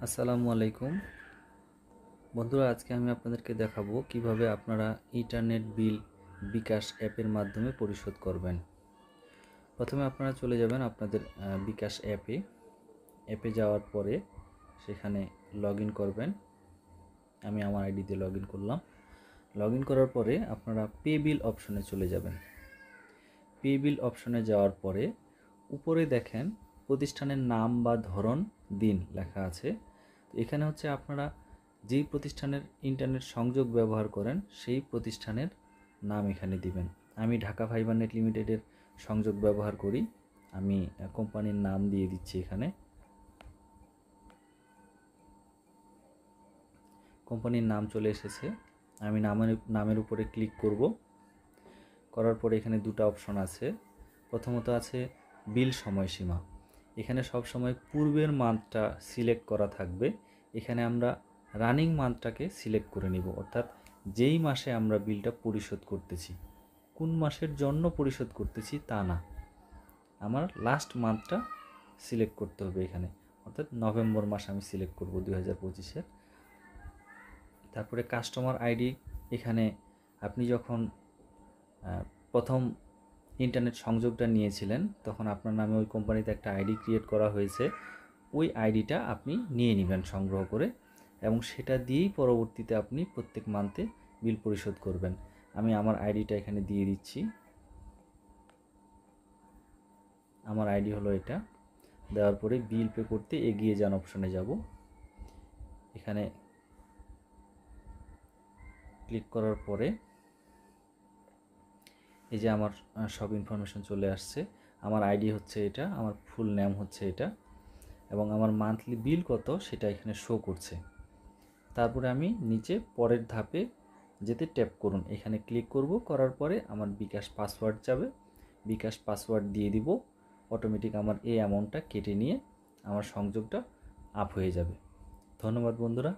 আসসালামু আলাইকুম বন্ধুরা, আজকে আমি আপনাদেরকে দেখাবো কিভাবে আপনারা ইন্টারনেট বিল বিকাশ অ্যাপের মাধ্যমে পরিশোধ করবেন। প্রথমে আপনারা চলে যাবেন আপনাদের বিকাশ অ্যাপে যাওয়ার পরে সেখানে লগ ইন করবেন। আমি আমার আইডি দিয়ে লগ ইন করলাম। লগ ইন করার পরে আপনারা পে বিল অপশনে চলে যাবেন। পে বিল অপশনে যাওয়ার পরে উপরে দেখেন প্রতিষ্ঠানের নাম বা ধরন দিন লেখা আছে। এখানে হচ্ছে আপনারা যেই প্রতিষ্ঠানের ইন্টারনেট সংযোগ ব্যবহার করেন সেই প্রতিষ্ঠানের নাম এখানে দিবেন। আমি ঢাকা ফাইবার নেট লিমিটেডের সংযোগ ব্যবহার করি, আমি কোম্পানির নাম দিয়ে দিচ্ছি। এখানে কোম্পানির নাম চলে এসেছে। আমি নামের উপরে ক্লিক করব। করার পরে এখানে দুটো অপশন আছে। প্রথমত আছে বিল সময়সীমা। এখানে সব সময় পূর্বের মান্থটা সিলেক্ট করা থাকবে। এখানে আমরা রানিং মান্থটাকে সিলেক্ট করে নিব, অর্থাৎ যেই মাসে আমরা বিলটা পরিশোধ করতেছি, কোন মাসের জন্য পরিশোধ করতেছি তা না, আমার লাস্ট মান্থটা সিলেক্ট করতে হবে এখানে, অর্থাৎ নভেম্বর মাস আমি সিলেক্ট করব 2025-এর। তারপরে কাস্টমার আইডি, এখানে আপনি যখন প্রথম ইন্টারনেট সংযোগটা নিয়েছিলেন তখন আপনার নামে ওই কোম্পানিতে একটা আইডি ক্রিয়েট করা হয়েছে, ওই আইডিটা আপনি নিয়ে নেবেন সংগ্রহ করে, এবং সেটা দিয়েই পরবর্তীতে আপনি প্রত্যেক মান্থে বিল পরিশোধ করবেন। আমি আমার আইডিটা এখানে দিয়ে দিচ্ছি। আমার আইডি হলো এটা। দেওয়ার পরে বিল পে করতে এগিয়ে যান অপশনে যাব। এখানে ক্লিক করার পরে এই যে আমার সব ইনফরমেশন চলে আসছে। আমার আইডি হচ্ছে এটা, আমার ফুল নেম হচ্ছে এটা, এবং আমার মান্থলি বিল কত সেটা এখানে শো করছে। তারপরে আমি নিচে পরের ধাপে যেতে ট্যাপ করুন, এখানে ক্লিক করব। করার পরে আমার বিকাশ পাসওয়ার্ড যাবে, বিকাশ পাসওয়ার্ড দিয়ে দিব। অটোমেটিক আমার এই অ্যামাউন্টটা কেটে নিয়ে আমার সংযোগটা আপ হয়ে যাবে। ধন্যবাদ বন্ধুরা।